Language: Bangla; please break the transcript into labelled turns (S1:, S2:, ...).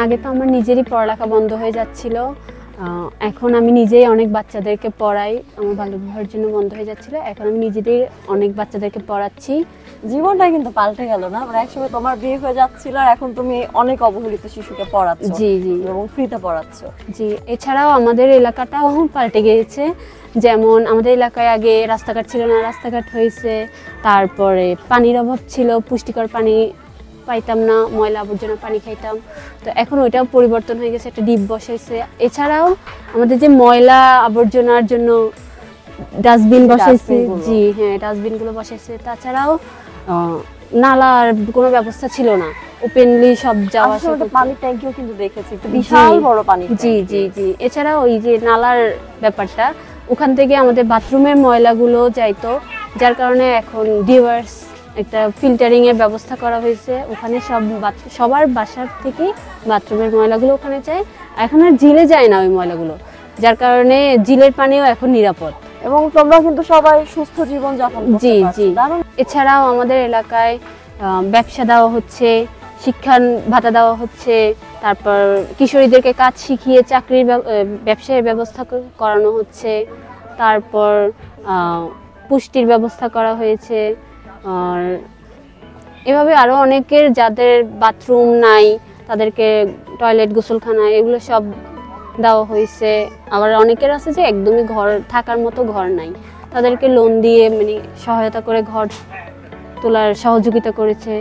S1: আগে তো আমার নিজেরই পড়ালেখা বন্ধ হয়ে যাচ্ছিল, এখন আমি নিজেই অনেক বাচ্চাদেরকে পড়াই। আমার বাল্যবিবাহের জন্য বন্ধ হয়ে যাচ্ছিল, এখন আমি নিজেদের অনেক বাচ্চাদেরকে পড়াচ্ছি।
S2: জীবনটা কিন্তু পাল্টে গেল না? মানে একসময় তোমার বিয়ে হয়ে যাচ্ছিল আর এখন তুমি অনেক অবহেলিত শিশুকে পড়াচ্ছ।
S1: জি জি
S2: এবং ফ্রিতে পড়াচ্ছ।
S1: জি, এছাড়াও আমাদের এলাকাটাও পাল্টে গিয়েছে। যেমন আমাদের এলাকায় আগে রাস্তাঘাট ছিল না, রাস্তাঘাট হয়েছে। তারপরে পানির অভাব ছিল, পুষ্টিকর পানি পাইতাম না, ময়লা আবর্জনা পানি খাইতাম। তো এখন ওইটাও পরিবর্তন হয়ে গেছে, একটা ডিপ বসাইছে। এছাড়াও আমাদের যে ময়লা আবর্জনার জন্য ডাস্টবিন বসাইছে। জি হ্যাঁ, ডাস্টবিনগুলো বসাইছে। তাছাড়াও নালার কোনো ব্যবস্থা ছিল না, ওপেনলি সব যাওয়া আসা।
S2: পানির ট্যাঙ্কিও কিন্তু দেখেছি, একটা বিশাল বড় পানি।
S1: জি জি জি, এছাড়াও ওই যে নালার ব্যাপারটা, ওখান থেকে আমাদের বাথরুমের ময়লাগুলো যাইতো, যার কারণে এখন ডিভার্স একটা ফিল্টারিং এর ব্যবস্থা করা হয়েছে। ওখানে সবার বাসার থেকে বাথরুমের ময়লাগুলো ওখানে যায়, এখন আর জিলে যায় না ওই ময়লাগুলো, যার কারণে জিলের পানিও এখন নিরাপদ।
S2: এবং তোমরা কিন্তু সবাই সুস্থ জীবন যাপন করতে
S1: জি
S2: পারছো।
S1: জি, এছাড়াও আমাদের এলাকায় ব্যবসা দেওয়া হচ্ছে, শিক্ষা ভাতা দেওয়া হচ্ছে, তারপর কিশোরীদেরকে কাজ শিখিয়ে চাকরির ব্যবসায়ের ব্যবস্থা করানো হচ্ছে, তারপর পুষ্টির ব্যবস্থা করা হয়েছে। আর এভাবে আরও অনেকের যাদের বাথরুম নাই তাদেরকে টয়লেট, গোসলখানা এগুলো সব দেওয়া হয়েছে। আবার অনেকের আছে যে একদমই ঘর থাকার মতো ঘর নাই, তাদেরকে লোন দিয়ে মানে সহায়তা করে ঘর তোলার সহযোগিতা করেছে।